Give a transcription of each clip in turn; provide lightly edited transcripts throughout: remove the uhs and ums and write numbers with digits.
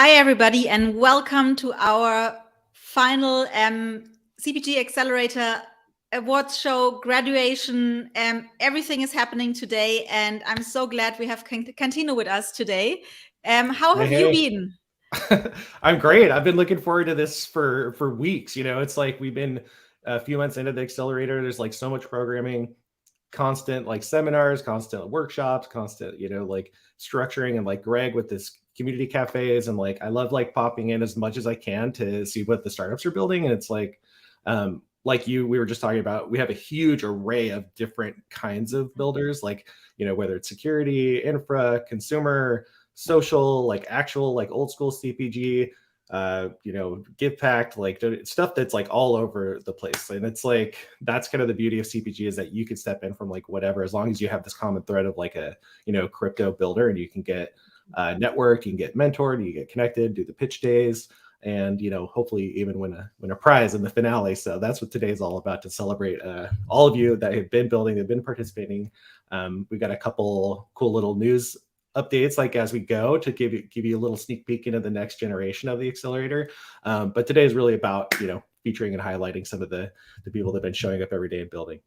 Hi, everybody, and welcome to our final CPG Accelerator Awards show, graduation. Everything is happening today, and I'm so glad we have Cantino with us today. How have you been? I'm great. I've been looking forward to this for weeks. It's like we've been a few months into the accelerator. There's like so much programming, constant like seminars, constant workshops, constant, like structuring, and like Greg with this community cafes. And like I love like popping in as much as I can to see what the startups are building. And it's like we were just talking about, we have a huge array of different kinds of builders, like, whether it's security, infra, consumer, social, like actual, like old school CPG, give packed, like stuff that's like all over the place. And it's like, that's kind of the beauty of CPG, is that you can step in from like whatever, as long as you have this common thread of like a, crypto builder, and you can get networked, you can get mentored, you get connected, do the pitch days, and hopefully even win a prize in the finale. So that's what today is all about, to celebrate all of you that have been building, that have been participating. We got a couple cool little news updates like as we go, to give you a little sneak peek into the next generation of the accelerator. But today is really about featuring and highlighting some of the people that have been showing up every day and building.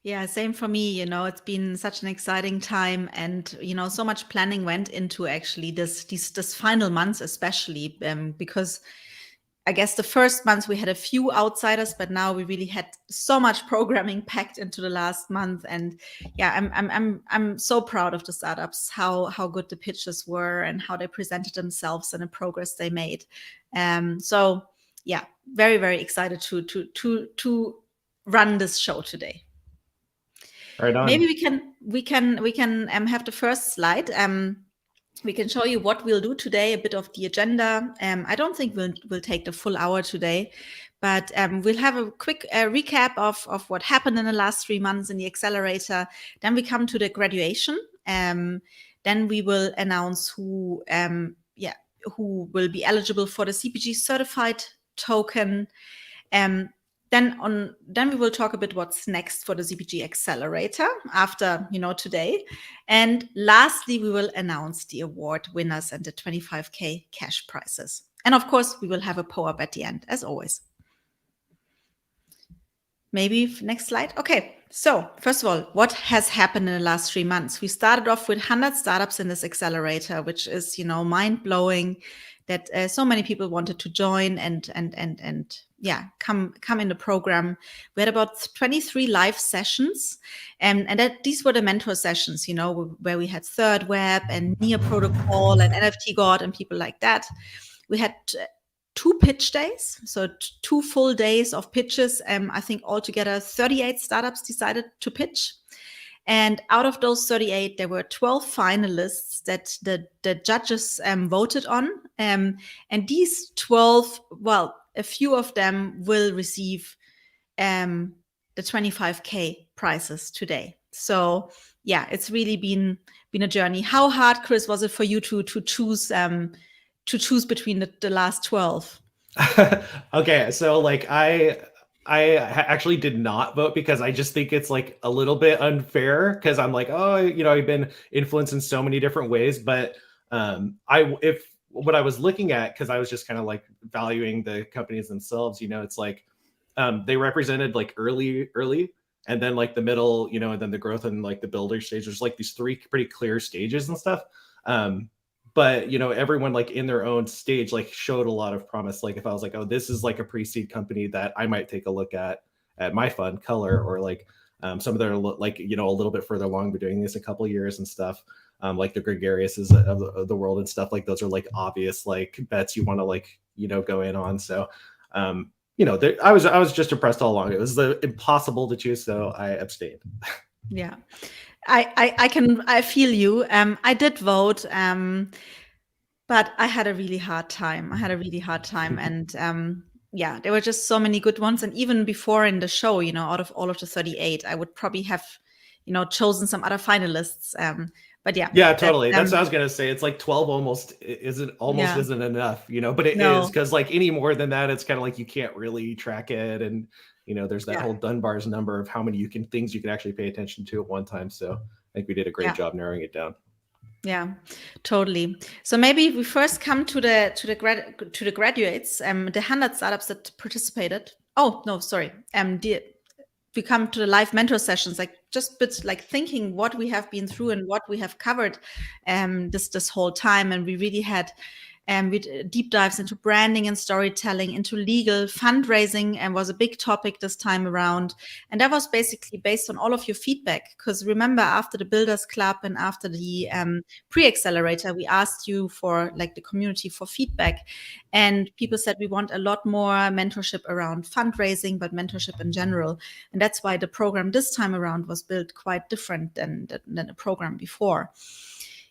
Yeah, same for me. It's been such an exciting time, and so much planning went into actually this final months, especially because I guess the first month we had a few outsiders, but now we really had so much programming packed into the last month. And yeah, I'm so proud of the startups, how good the pitches were and how they presented themselves and the progress they made. So yeah, very very excited to run this show today. Right on. Maybe we can have the first slide. We can show you what we'll do today, a bit of the agenda. I don't think we'll take the full hour today, but we'll have a quick recap of what happened in the last 3 months in the accelerator. Then we come to the graduation. Then we will announce who will be eligible for the CPG Certified token. Then we will talk a bit what's next for the CPG Accelerator after today, and lastly we will announce the award winners and the 25K cash prizes, and of course we will have a po-up at the end as always. Maybe next slide. Okay, so first of all, what has happened in the last 3 months? We started off with 100 startups in this accelerator, which is mind-blowing that so many people wanted to join and come in the program. We had about 23 live sessions, and these were the mentor sessions, where we had Third Web and Near Protocol and NFT God and people like that. We had 2 pitch days, so 2 full days of pitches. I think altogether 38 startups decided to pitch. And out of those 38, there were 12 finalists that the judges voted on. And these 12, well, a few of them will receive the 25K prizes today. So yeah, it's really been a journey. How hard, Chris, was it for you to choose between the last 12? Okay, so like I actually did not vote, because I just think it's like a little bit unfair, because I'm like, oh, I've been influenced in so many different ways. But if what I was looking at, because I was just kind of like valuing the companies themselves, it's like they represented like early, and then like the middle, and then the growth and like the builder stage. There's like these 3 pretty clear stages and stuff. But everyone like in their own stage like showed a lot of promise. Like if I was like, oh, this is like a pre-seed company that I might take a look at my fund, Color, or like some of their like a little bit further along, but doing this a couple years and stuff, like the Gregariouses of the world and stuff. Like those are like obvious like bets you want to like go in on. So I was just impressed all along. It was impossible to choose, so I abstained. Yeah, I feel you. I did vote, but I had a really hard time. And yeah, there were just so many good ones. And even before in the show, out of all of the 38, I would probably have, chosen some other finalists. But yeah, totally. That's what I was gonna say. It's like 12 isn't enough, but it is, because like any more than that, it's kind of like you can't really track it, and there's that whole Dunbar's number of how many things you can actually pay attention to at one time. So I think we did a great job narrowing it down. Yeah, totally. So maybe we first come to the graduates, the 100 startups that participated. Oh no, sorry. We come to the live mentor sessions, like just bits like thinking what we have been through and what we have covered this whole time, and we really had with deep dives into branding and storytelling, into legal fundraising, and was a big topic this time around. And that was basically based on all of your feedback. Because remember, after the Builders Club and after the pre-accelerator, we asked you for like the community for feedback, and people said we want a lot more mentorship around fundraising, but mentorship in general. And that's why the program this time around was built quite different than the program before.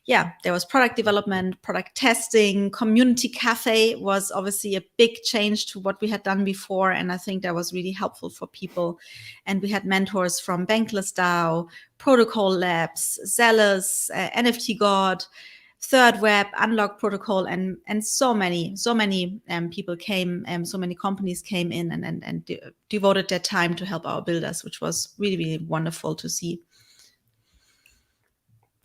Yeah, there was product development, product testing, community cafe was obviously a big change to what we had done before. And I think that was really helpful for people. And we had mentors from Bankless DAO, Protocol Labs, Zealous, NFT God, Third Web, Unlock Protocol, and so many people came, so many companies came in and devoted their time to help our builders, which was really, really wonderful to see.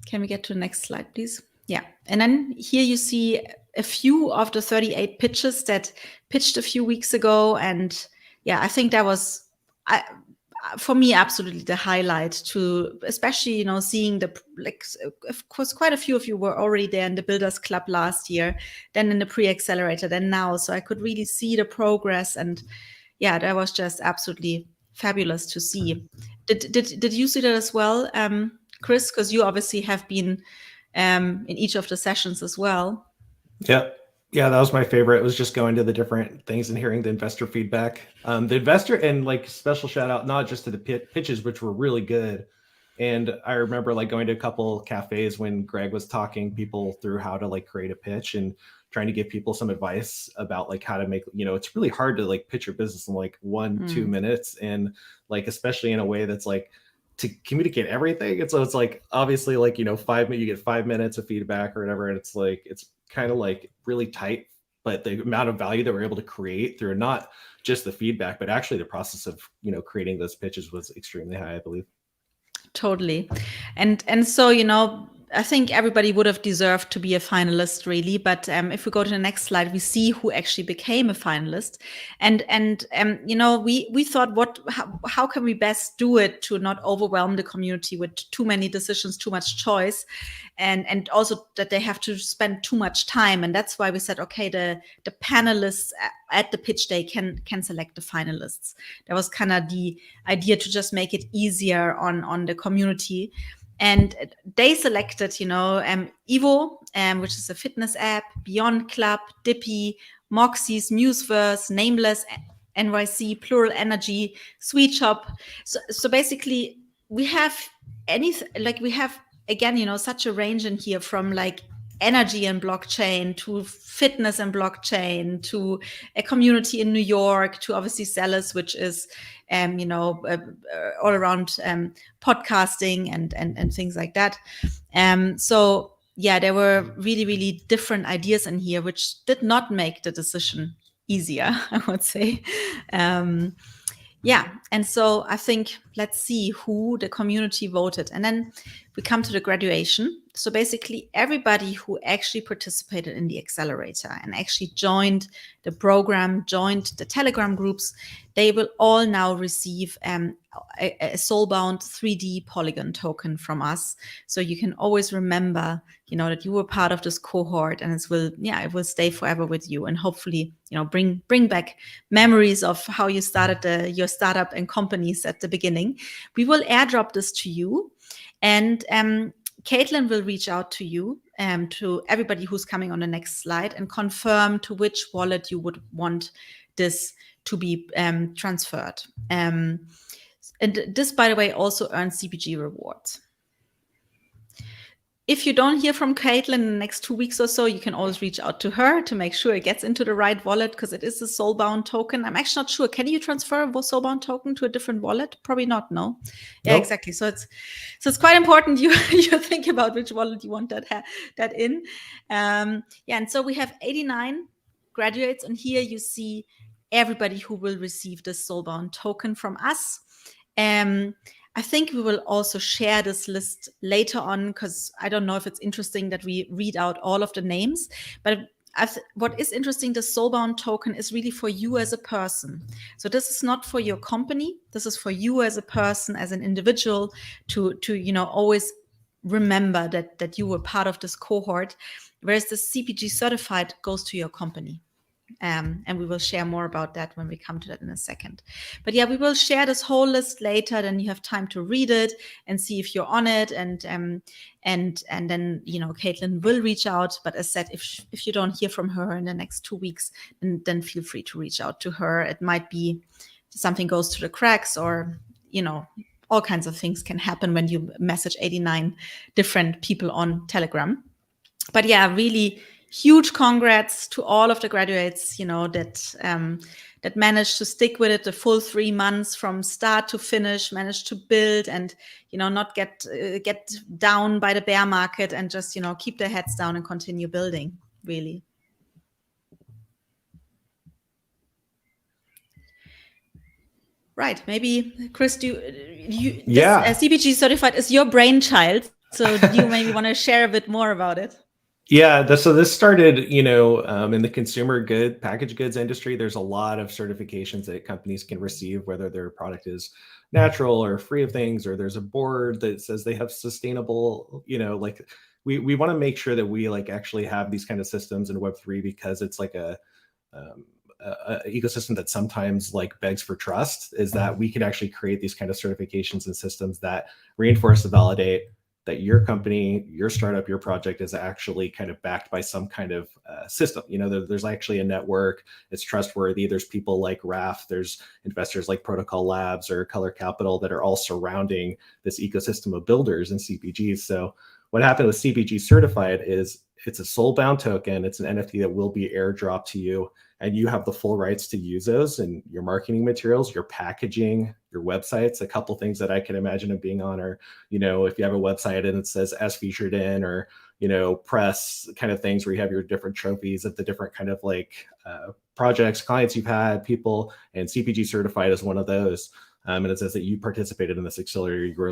Can we get to the next slide, please? Yeah. And then here you see a few of the 38 pitches that pitched a few weeks ago. And yeah, I think that was, for me, absolutely the highlight to, especially, seeing of course, quite a few of you were already there in the Builders Club last year, then in the pre-accelerator, then now. So I could really see the progress. And yeah, that was just absolutely fabulous to see. Did you see that as well, Chris? Because you obviously have been in each of the sessions as well. Yeah. Yeah, that was my favorite. It was just going to the different things and hearing the investor feedback. The investor and like special shout out, not just to the pitches, which were really good. And I remember like going to a couple cafes when Greg was talking people through how to like create a pitch and trying to give people some advice about like how to make, it's really hard to like pitch your business in like 1-2 minutes. And like, especially in a way that's like to communicate everything. And so it's like, obviously like, you get 5 minutes of feedback or whatever. And it's like, it's kind of like really tight, but the amount of value that we're able to create through not just the feedback, but actually the process of, creating those pitches was extremely high, I believe. Totally. And so, I think everybody would have deserved to be a finalist, really. But if we go to the next slide, we see who actually became a finalist. And we thought, how can we best do it to not overwhelm the community with too many decisions, too much choice, and also that they have to spend too much time. And that's why we said, okay, the panelists at the pitch day can select the finalists. That was kind of the idea, to just make it easier on the community. And they selected, Evo, which is a fitness app, Beyond Club, Dippy, Moxie's, Museverse, Nameless, NYC, Plural Energy, Sweet Shop. So basically, we have again, such a range in here, from like energy and blockchain to fitness and blockchain to a community in New York to obviously Zealous, which is all around podcasting and things like that. So yeah, there were really, really different ideas in here, which did not make the decision easier, I would say. Yeah, and so I think, let's see who the community voted. And then we come to the graduation. So basically, everybody who actually participated in the accelerator and actually joined the program, joined the Telegram groups, they will all now receive a soulbound 3D polygon token from us. So you can always remember, that you were part of this cohort, and it will stay forever with you, and hopefully, bring back memories of how you started your startup and companies at the beginning. We will airdrop this to you, and Caitlin will reach out to you, to everybody who's coming on the next slide, and confirm to which wallet you would want this to be transferred. And this, by the way, also earns CPG rewards. If you don't hear from Caitlin in the next 2 weeks or so, you can always reach out to her to make sure it gets into the right wallet, because it is a soulbound token. I'm actually not sure. Can you transfer a soulbound token to a different wallet? Probably not, no? Yeah, nope. Exactly. So it's quite important you think about which wallet you want that in. And so we have 89 graduates, and here you see everybody who will receive this soulbound token from us. I think we will also share this list later on, because I don't know if it's interesting that we read out all of the names, but what is interesting, the soulbound token is really for you as a person. So this is not for your company. This is for you as a person, as an individual, to always remember that you were part of this cohort. Whereas the CPG certified goes to your company. And we will share more about that when we come to that in a second. But yeah, we will share this whole list later. Then you have time to read it and see if you're on it. And then Caitlin will reach out. But as said, if you don't hear from her in the next 2 weeks, then feel free to reach out to her. It might be something goes through the cracks, or all kinds of things can happen when you message 89 different people on Telegram. But yeah, really huge congrats to all of the graduates, that managed to stick with it the full 3 months from start to finish, managed to build and, not get down by the bear market, and just, keep their heads down and continue building, really. Right. Maybe, Chris, CPG Certified is your brainchild. So do you maybe want to share a bit more about it? Yeah, so this started, in the consumer packaged goods industry. There's a lot of certifications that companies can receive, whether their product is natural or free of things, or there's a board that says they have sustainable, we want to make sure that we actually have these kind of systems in Web3, because it's like a ecosystem that sometimes begs for trust, is that we can actually create these kind of certifications and systems that reinforce and validate that your company, your startup, your project is actually kind of backed by some kind of system. There's actually a network, it's trustworthy. There's people like RAF, there's investors like Protocol Labs or Color Capital that are all surrounding this ecosystem of builders and CPGs. So what happened with CPG Certified is it's a soul-bound token. It's an NFT that will be airdropped to you, and you have the full rights to use those in your marketing materials, your packaging, your websites. A couple things that I can imagine of being on are, if you have a website and it says as featured in, or, press kind of things where you have your different trophies of the different kind of projects, clients you've had, people, and CPG Certified is one of those. And it says that you participated in this accelerator. You were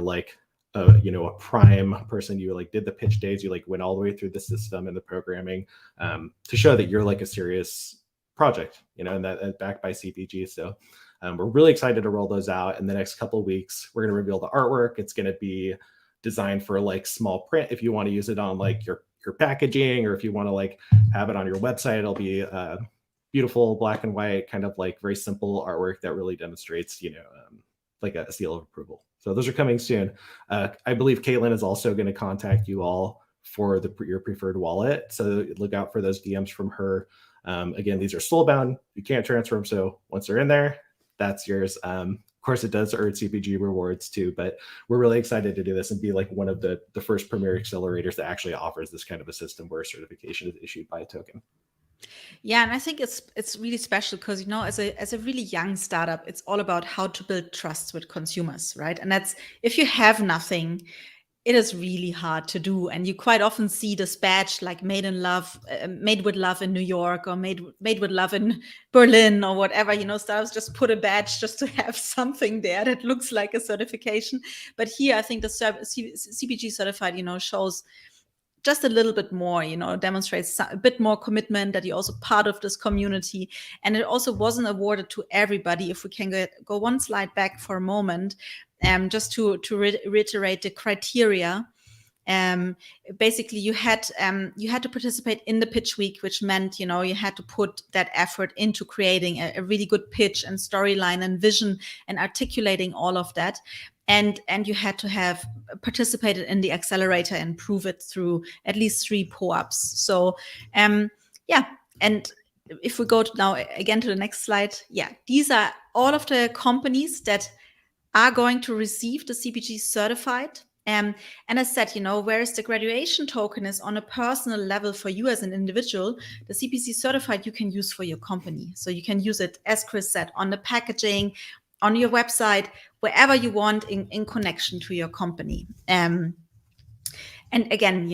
a prime person. You did the pitch days, you went all the way through the system and the programming, to show that you're a serious project, and that backed by CPG. So we're really excited to roll those out in the next couple of weeks. We're going to reveal the artwork. It's going to be designed for small print if you want to use it on your packaging, or if you want to have it on your website. It'll be beautiful black and white, kind of very simple artwork that really demonstrates a seal of approval. So those are coming soon. I believe Caitlin is also going to contact you all for your preferred wallet, so look out for those DMs from her. Again, these are soul-bound. You can't transfer them, so once they're in there, that's yours. Of course, it does earn CPG rewards too, but we're really excited to do this and be one of the first premier accelerators that actually offers this kind of a system where certification is issued by a token. Yeah, and I think it's really special because, as a really young startup, it's all about how to build trust with consumers, right? And that's, if you have nothing, it is really hard to do. And you quite often see this badge made with love in New York, or made with love in Berlin, or whatever. Startups just put a badge just to have something there that looks like a certification. But here, I think the CPG Certified, shows just a little bit more, demonstrates a bit more commitment, that you're also part of this community. And it also wasn't awarded to everybody. If we can go one slide back for a moment, just to reiterate the criteria. Basically, you had to participate in the pitch week, which meant, you had to put that effort into creating a really good pitch and storyline and vision and articulating all of that. And you had to have participated in the accelerator and prove it through at least 3 POAPs. So, yeah. And if we go now again to the next slide, yeah, these are all of the companies that are going to receive the CPG Certified. And as said, whereas the graduation token is on a personal level for you as an individual, the CPG Certified you can use for your company. So you can use it, as Chris said, on the packaging, on your website, wherever you want in connection to your company. And again,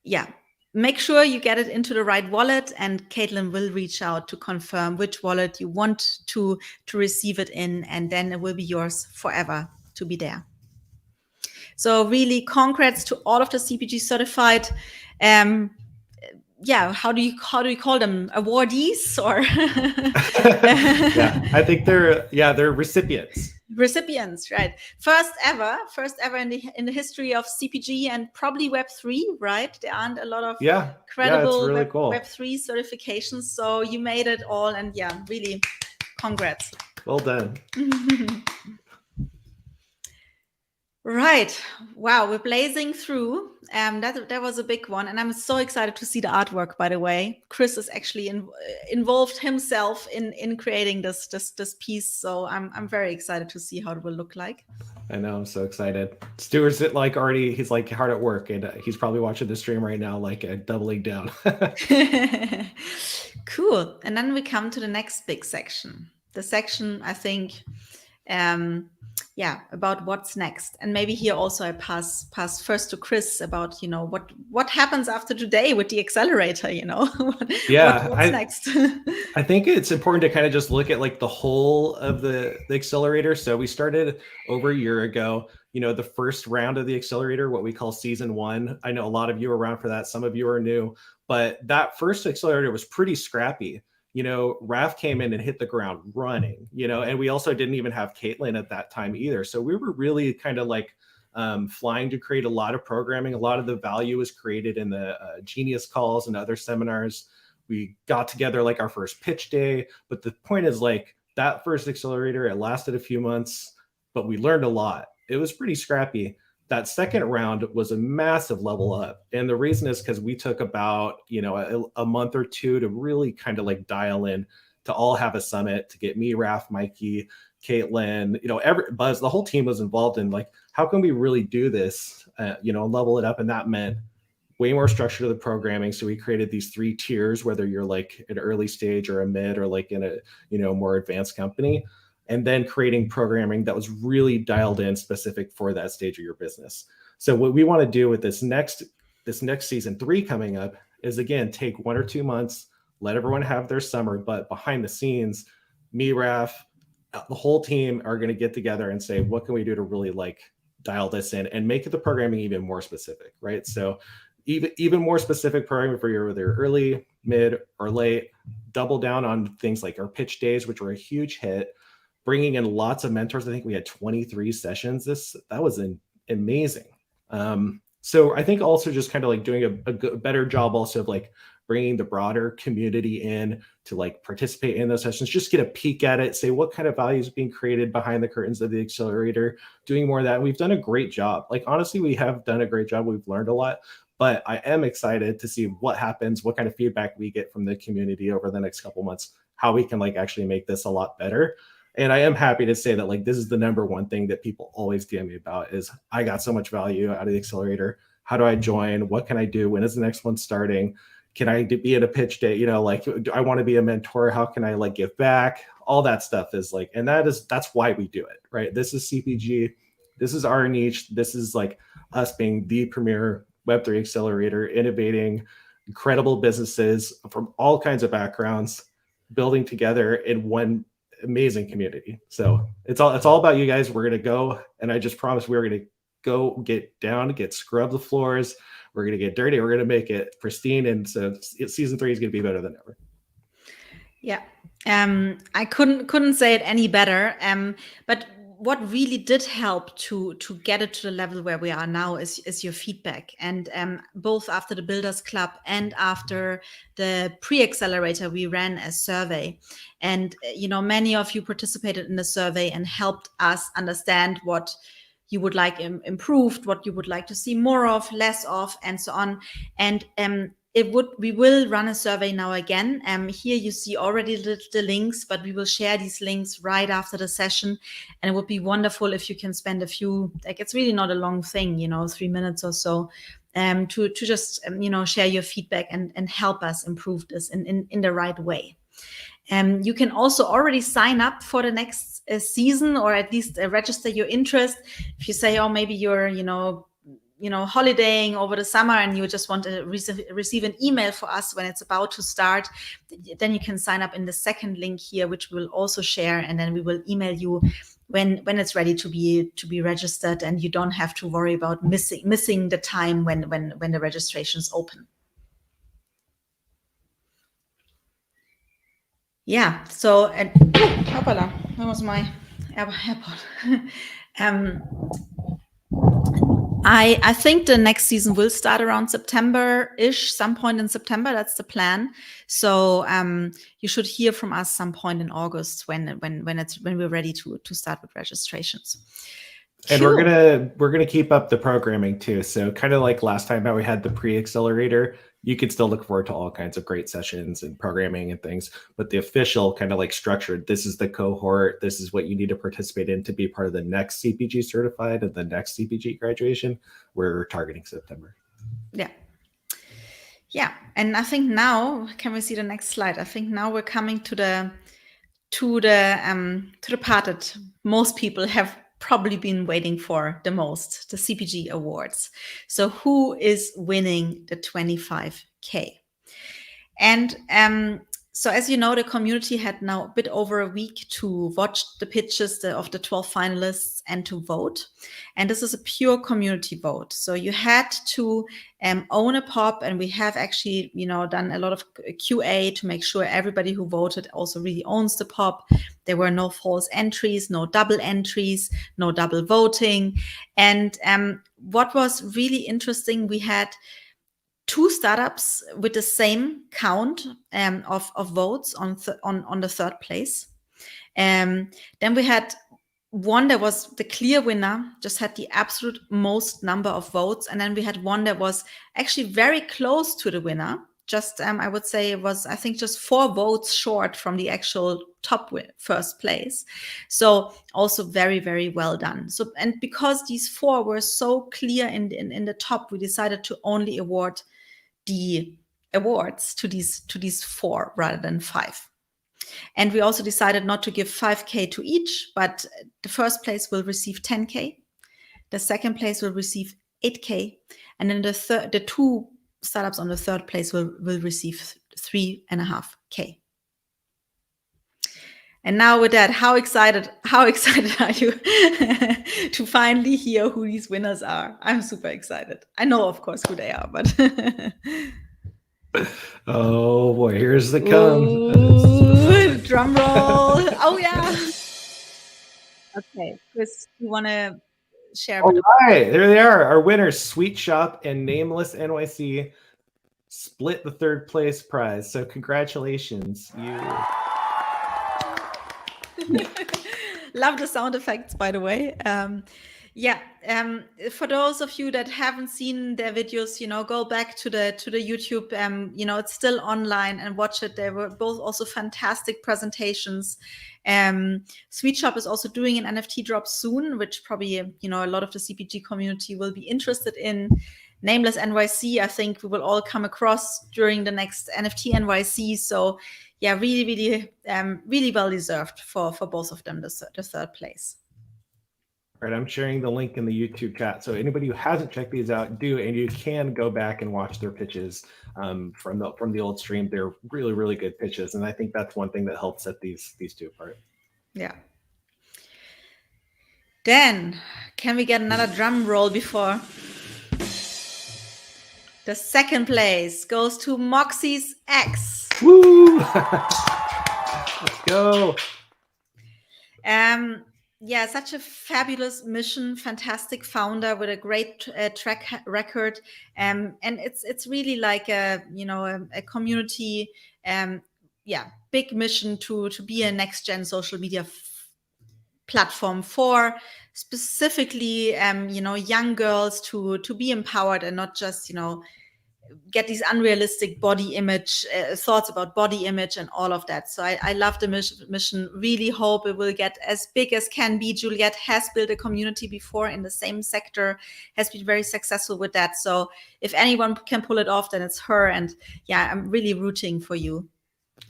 yeah, make sure you get it into the right wallet, and Caitlin will reach out to confirm which wallet you want to receive it in, and then it will be yours forever to be there. So really congrats to all of the CPG certified how do you call them, awardees or Yeah, I think they're recipients. Recipients, right? First ever in the history of CPG and probably Web3, right? There aren't a lot of it's credible really cool. Web3 certifications, so you made it all, and really congrats. Well done. Right. Wow, we're blazing through. That was a big one, and I'm so excited to see the artwork. By the way, Chris is actually involved himself in creating this piece, so I'm very excited to see how it will look like. I know, I'm so excited. Stuart's he's like hard at work, and he's probably watching the stream right now, like doubling down. Cool. And then we come to the next big section. The section, I think, about what's next. And maybe here also I pass first to Chris about, what happens after today with the accelerator, what's next? I think it's important to kind of just look at like the whole of the accelerator. So we started over a year ago, the first round of the accelerator, what we call season 1. I know a lot of you are around for that. Some of you are new, but that first accelerator was pretty scrappy. Raf came in and hit the ground running, and we also didn't even have Caitlin at that time either. So we were really kind of like flying to create a lot of programming. A lot of the value was created in the Genius calls and other seminars. We got together like our first pitch day. But the point is, like, that first accelerator, it lasted a few months, but we learned a lot. It was pretty scrappy. That second round was a massive level up. And the reason is because we took about, a month or two to really kind of like dial in, to all have a summit, to get me, Raf, Mikey, Caitlin, Buzz, the whole team was involved in like, how can we really do this, level it up? And that meant way more structure to the programming. So we created these 3 tiers, whether you're like an early stage or a mid or like in a, more advanced company. And then creating programming that was really dialed in specific for that stage of your business. So what we want to do with this next season 3 coming up is, again, take 1 or 2 months, let everyone have their summer, but behind the scenes, me, Raf, the whole team are going to get together and say, what can we do to really like dial this in and make the programming even more specific, right? So even more specific programming for your whether early, mid, or late. Double down on things like our pitch days, which were a huge hit. Bringing in lots of mentors. I think we had 23 sessions. That was amazing. So I think also just kind of like doing a better job also of like bringing the broader community in to like participate in those sessions, just get a peek at it, say what kind of value is being created behind the curtains of the accelerator, doing more of that. We've done a great job. Like, honestly, we have done a great job. We've learned a lot, but I am excited to see what happens, what kind of feedback we get from the community over the next couple months, how we can like actually make this a lot better. And I am happy to say that like this is the number one thing that people always DM me about is, I got so much value out of the accelerator. How do I join? What can I do? When is the next one starting? Can I be at a pitch day? Like, do I want to be a mentor? How can I like give back? All that stuff is like, and that's why we do it, right? This is CPG. This is our niche. This is like us being the premier Web3 accelerator, innovating incredible businesses from all kinds of backgrounds, building together in one amazing community. So it's all about you guys. We're gonna go, and I just promise we're gonna go get down, get scrub the floors. We're gonna get dirty. We're gonna make it pristine, and so season 3 is gonna be better than ever. Yeah, I couldn't say it any better. But what really did help to get it to the level where we are now is your feedback, and both after the Builders Club and after the pre-accelerator, we ran a survey, and many of you participated in the survey and helped us understand what you would like improved, what you would like to see more of, less of, and so on. And we will run a survey now again. Here you see already the links, but we will share these links right after the session. And it would be wonderful if you can spend a few, like, it's really not a long thing, 3 minutes or so, to just, share your feedback and help us improve this in the right way. You can also already sign up for the next season, or at least register your interest. If you say, oh, maybe you're, holidaying over the summer and you just want to receive an email for us when it's about to start, then you can sign up in the second link here, which we'll also share, and then we will email you when it's ready to be registered, and you don't have to worry about missing the time when the registrations open. Yeah. So, and hoppala, that was my AirPod. I think the next season will start around September-ish, some point in September. That's the plan. So you should hear from us some point in August when we're ready to start with registrations. And we're gonna keep up the programming too. So kind of like last time how we had the pre-accelerator, you could still look forward to all kinds of great sessions and programming and things. But the official kind of like structured, this is the cohort, this is what you need to participate in to be part of the next CPG certified and the next CPG graduation. We're targeting September. Yeah. Yeah. And I think now, can we see the next slide? I think now we're coming to the part that most people have probably been waiting for the most, the CPG Awards. So who is winning the 25K? And so as you know, the community had now a bit over a week to watch the pitches of the 12 finalists and to vote. And this is a pure community vote. So you had to own a pop, and we have actually, done a lot of QA to make sure everybody who voted also really owns the pop. There were no false entries, no double entries, no double voting. And what was really interesting, we had 2 startups with the same count of votes on the third place. Then we had one that was the clear winner, just had the absolute most number of votes. And then we had one that was actually very close to the winner. Just, I would say it was, I think, just 4 votes short from the actual top first place. So also very, very well done. So, and because these 4 were so clear in the top, we decided to only award the awards to these 4 rather than 5. And we also decided not to give 5K to each, but the first place will receive 10K, the second place will receive 8K, and then the 2 startups on the third place will receive 3.5K. And now with that, how excited are you to finally hear who these winners are? I'm super excited. I know, of course, who they are, but oh boy, here's the come. Ooh, drum roll. Oh yeah. Okay, Chris, you want to share? All right, there they are. Our winners, Sweet Shop and Nameless NYC, split the third place prize. So congratulations, you. Love the sound effects, by the way. For those of you that haven't seen their videos, go back to the YouTube. It's still online, and watch it. They were both also fantastic presentations. Sweet Shop is also doing an NFT drop soon, which probably a lot of the CPG community will be interested in. Nameless NYC, I think we will all come across during the next NFT NYC. So yeah, really, really, really well deserved for both of them, the third place. All right, I'm sharing the link in the YouTube chat. So anybody who hasn't checked these out, do, and you can go back and watch their pitches from the old stream. They're really, really good pitches, and I think that's one thing that helps set these 2 apart. Yeah. Then, can we get another drum roll before? The second place goes to Moxie's X. Woo! Let's go. Yeah, such a fabulous mission, fantastic founder with a great track record, and it's really like a community, big mission to be a next gen social media platform for specifically young girls to be empowered and not just get these unrealistic body image thoughts about body image and all of that. So I love the mission, really hope it will get as big as can be. Juliette has built a community before in the same sector, has been very successful with that. So if anyone can pull it off, then it's her. And yeah, I'm really rooting for you.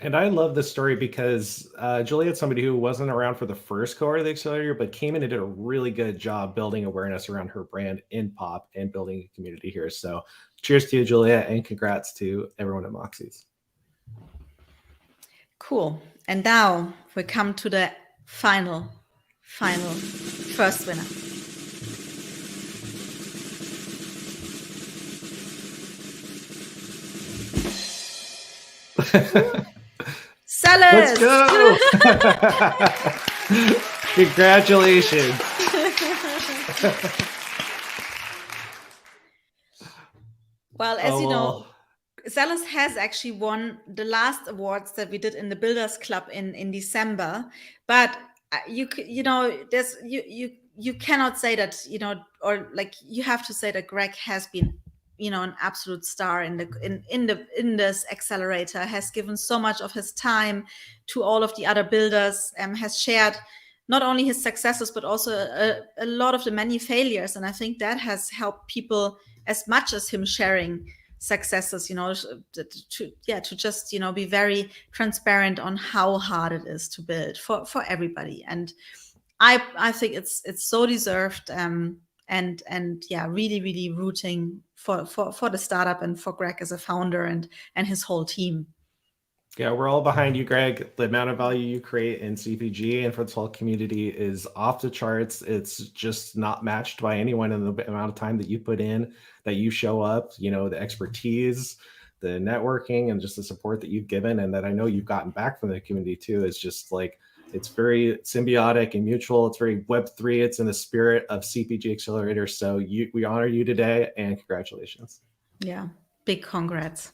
And I love this story because Juliette's somebody who wasn't around for the first cohort of the Accelerator, but came in and did a really good job building awareness around her brand in pop and building a community here. So cheers to you, Juliette, and congrats to everyone at Moxie's. Cool. And now we come to the final final first winner. Sellers! Let's go! Congratulations. Well, as you know, Sellers has actually won the last awards that we did in the Builders Club in December. But you cannot say that, or like, you have to say that Greg has been, an absolute star in this accelerator, has given so much of his time to all of the other builders, has shared not only his successes, but also a lot of the many failures. And I think that has helped people as much as him sharing successes, to just, be very transparent on how hard it is to build for everybody. And I think it's so deserved. And really, really rooting for the startup and for Greg as a founder and his whole team. Yeah, we're all behind you, Greg. The amount of value you create in CPG and for this whole community is off the charts. It's just not matched by anyone in the amount of time that you put in, that you show up, the expertise, the networking, and just the support that you've given, and that I know you've gotten back from the community too. Is just like, it's very symbiotic and mutual. It's very Web3. It's in the spirit of CPG Accelerator. So we honor you today, and congratulations. Yeah, big congrats.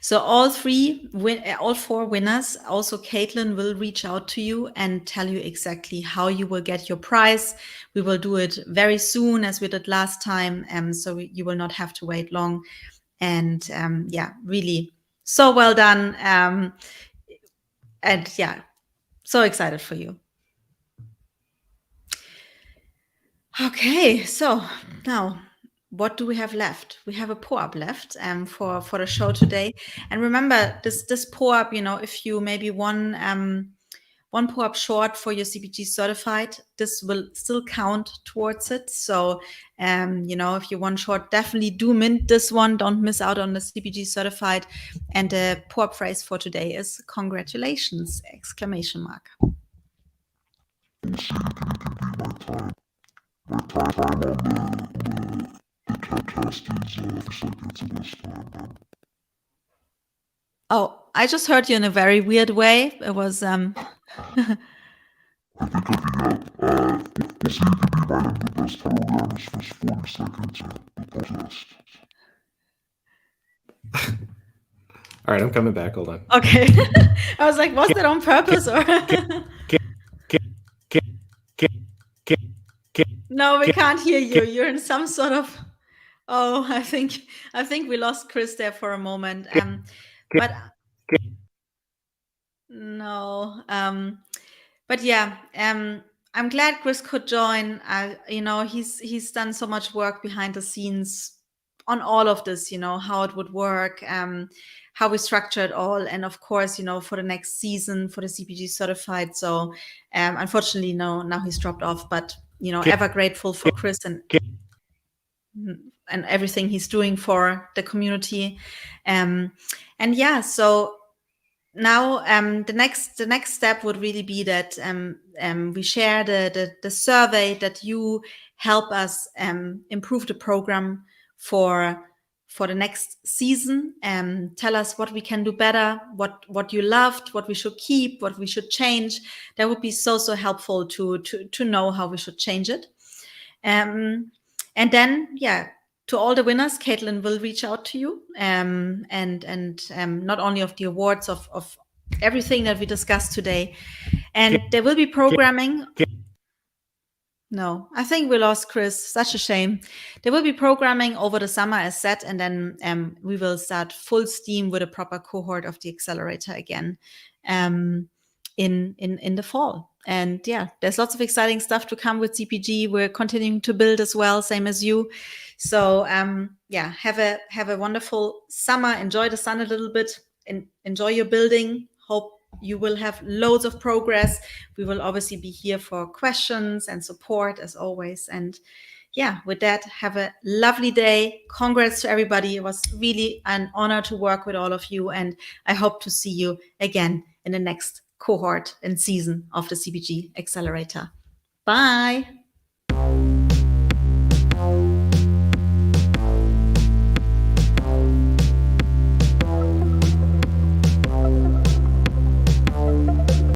So all four winners, also Caitlin will reach out to you and tell you exactly how you will get your prize. We will do it very soon, as we did last time. So you will not have to wait long. And really so well done. And so excited for you. Okay, so now, what do we have left? We have a pour-up left for the show today. And remember, this pour-up, if you maybe one pour-up short for your CPG Certified, this will still count towards it. So, if you one short, definitely do mint this one. Don't miss out on the CPG Certified. And the pour-up phrase for today is congratulations! ! My time on the test is 3 seconds of this time. Oh, I just heard you in a very weird way. It was I think I can we'll see if you can be mine. The best time around is just 40 seconds of the test. All right, I'm coming back. Hold on. Okay. I was like, was that on purpose or? No, we can't hear you. You're in some sort of. Oh, I think we lost Chris there for a moment. But no. But yeah. I'm glad Chris could join. He's done so much work behind the scenes on all of this. How it would work. How we structure it all, and of course, for the next season for the CPG Certified. So, unfortunately, no, now he's dropped off. But ever grateful for Chris and everything he's doing for the community. So now the next step would really be that we share the survey that you help us improve the program for the next season. Tell us what we can do better, what you loved, what we should keep, what we should change. That would be so helpful to know how we should change it. And then, to all the winners, Caitlin will reach out to you, and not only of the awards, of everything that we discussed today. And there will be programming. No, I think we lost Chris. Such a shame. There will be programming over the summer as set, and then we will start full steam with a proper cohort of the accelerator again in the fall. And there's lots of exciting stuff to come with CPG. We're continuing to build as well, same as you. So have a wonderful summer. Enjoy the sun a little bit, and enjoy your building. Hope you will have loads of progress. We will obviously be here for questions and support as always. And with that, have a lovely day. Congrats to everybody. It was really an honor to work with all of you. And I hope to see you again in the next cohort and season of the CPG Accelerator. Bye.